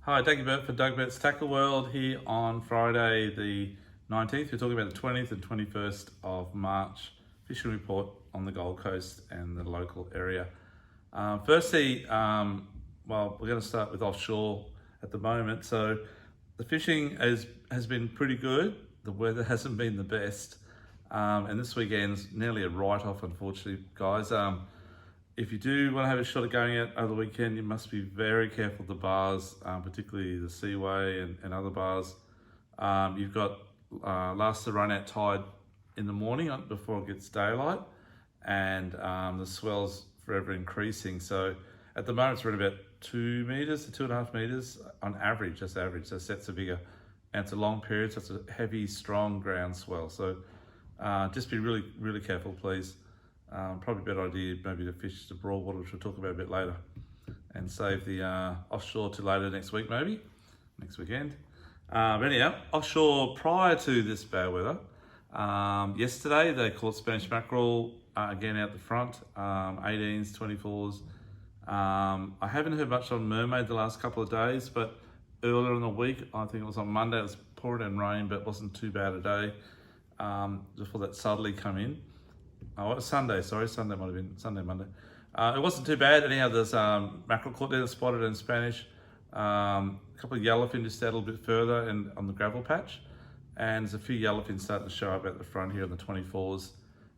Hi, Dougie Burt for Doug Burt's Tackle World here on Friday the 19th. We're talking about the 20th and 21st of March fishing report on the Gold Coast and the local area. Firstly, we're going to start with offshore at the moment. So the fishing has been pretty good. The weather hasn't been the best. And this weekend's nearly a write-off, unfortunately, guys. If you do want to have a shot at going out over the weekend, you must be very careful of the bars, particularly the Seaway and other bars. You've got last to run out tide in the morning before it gets daylight, and the swell's forever increasing. So at the moment it's around about 2 meters to 2.5 meters on average, just average. So sets are bigger, and it's a long period, so it's a heavy, strong ground swell. So just be really, really careful, please. Probably a better idea maybe to fish the Broadwater, which we'll talk about a bit later, and save the offshore to later next week, maybe next weekend. But anyhow, offshore prior to this bad weather, yesterday they caught Spanish mackerel again out the front, 18s, 24s. I haven't heard much on mermaid the last couple of days, but earlier in the week, I think it was on Monday, it was pouring in rain, but it wasn't too bad a day before that southerly come in. Oh, it was Sunday, sorry. Sunday might have been Sunday, Monday. It wasn't too bad. Anyhow, there's mackerel caught there, spotted in Spanish. A couple of yellowfin just out a little bit further and on the gravel patch. And there's a few yellowfin starting to show up at the front here on the 24s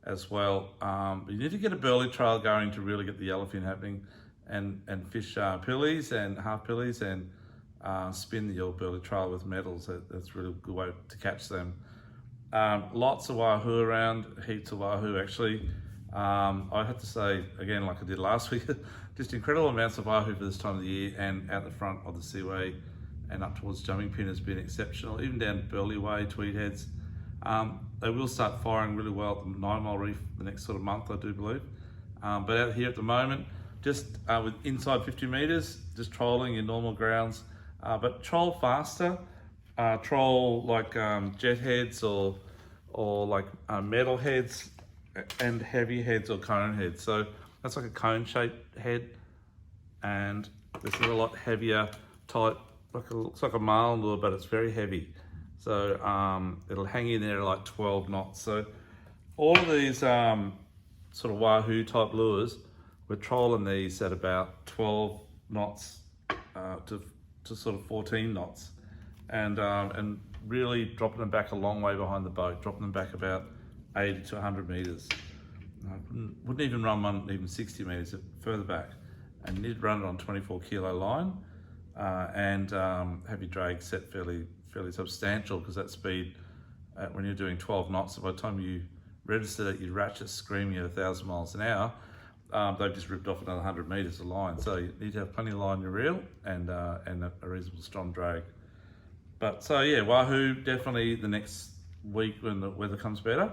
as well. But you need to get a burley trail going to really get the yellowfin happening and fish pillies and half pillies and spin the old burley trail with metals. That's really a good way to catch them. Lots of wahoo around, heaps of wahoo actually. I have to say, again, like I did last week, just incredible amounts of wahoo for this time of the year, and out the front of the Seaway and up towards Jumping Pin has been exceptional, even down Burley Way, Tweed Heads. They will start firing really well at the 9 Mile Reef the next sort of month, I do believe. But out here at the moment, just with inside 50 meters, just trolling in normal grounds, but troll faster. Troll like jet heads or like metal heads and heavy heads or cone heads. So that's like a cone shaped head, and this is a lot heavier type, looks like a marlin lure, but it's very heavy. So it'll hang in there at like 12 knots. So all of these sort of wahoo type lures, we're trolling these at about 12 knots to sort of 14 knots. And really dropping them back a long way behind the boat, dropping them back about 80 to 100 meters. I wouldn't even run one even 60 meters further back, and you need to run it on 24 kilo line and have your drag set fairly substantial, because that speed when you're doing 12 knots, by the time you register that your ratchet screaming at 1,000 miles an hour, they've just ripped off another 100 meters of line. So you need to have plenty of line in your reel and a reasonable strong drag. But so yeah, wahoo, definitely the next week when the weather comes better,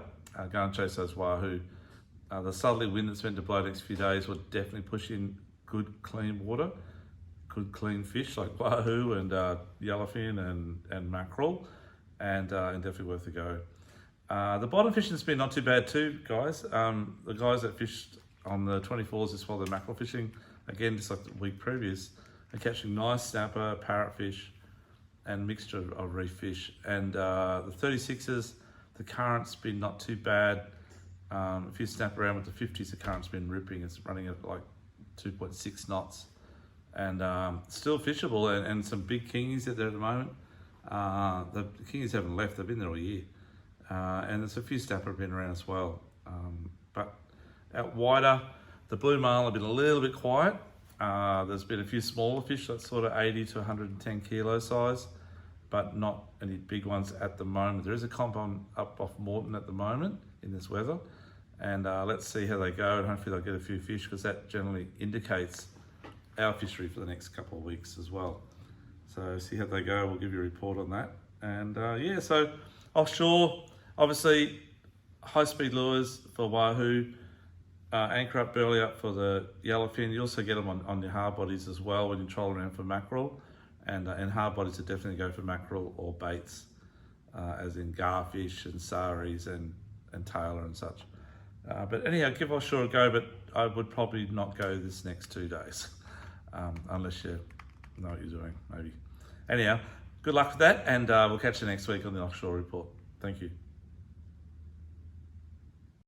go and chase those wahoo. The southerly wind that's meant to blow the next few days will definitely push in good clean water, good clean fish like wahoo and yellowfin and mackerel, and definitely worth a go. The bottom fishing has been not too bad too, guys. The guys that fished on the 24s this while they're mackerel fishing, again just like the week previous, are catching nice snapper, parrotfish, and mixture of reef fish. And the 36s, the current's been not too bad. If you snap around with the 50s, the current's been ripping. It's running at like 2.6 knots, and still fishable, and some big kingies out there at the moment. The kingies haven't left, they've been there all year. And there's a few snapper have been around as well. But out wider, the blue marlin have been a little bit quiet. There's been a few smaller fish, that's sort of 80 to 110 kilo size, but not any big ones at the moment. There is a comp up off Moreton at the moment in this weather, and let's see how they go, and hopefully they'll get a few fish, because that generally indicates our fishery for the next couple of weeks as well. So see how they go, we'll give you a report on that. And yeah, so offshore, obviously high speed lures for wahoo, anchor up, burley up for the yellowfin. You also get them on your hard bodies as well when you troll around for mackerel, and hard bodies are definitely go for mackerel or baits, as in garfish and saris and tailor and such. But anyhow, give offshore a go, but I would probably not go this next 2 days, unless you know what you're doing, maybe. Anyhow, good luck with that, and we'll catch you next week on the Offshore Report. Thank you.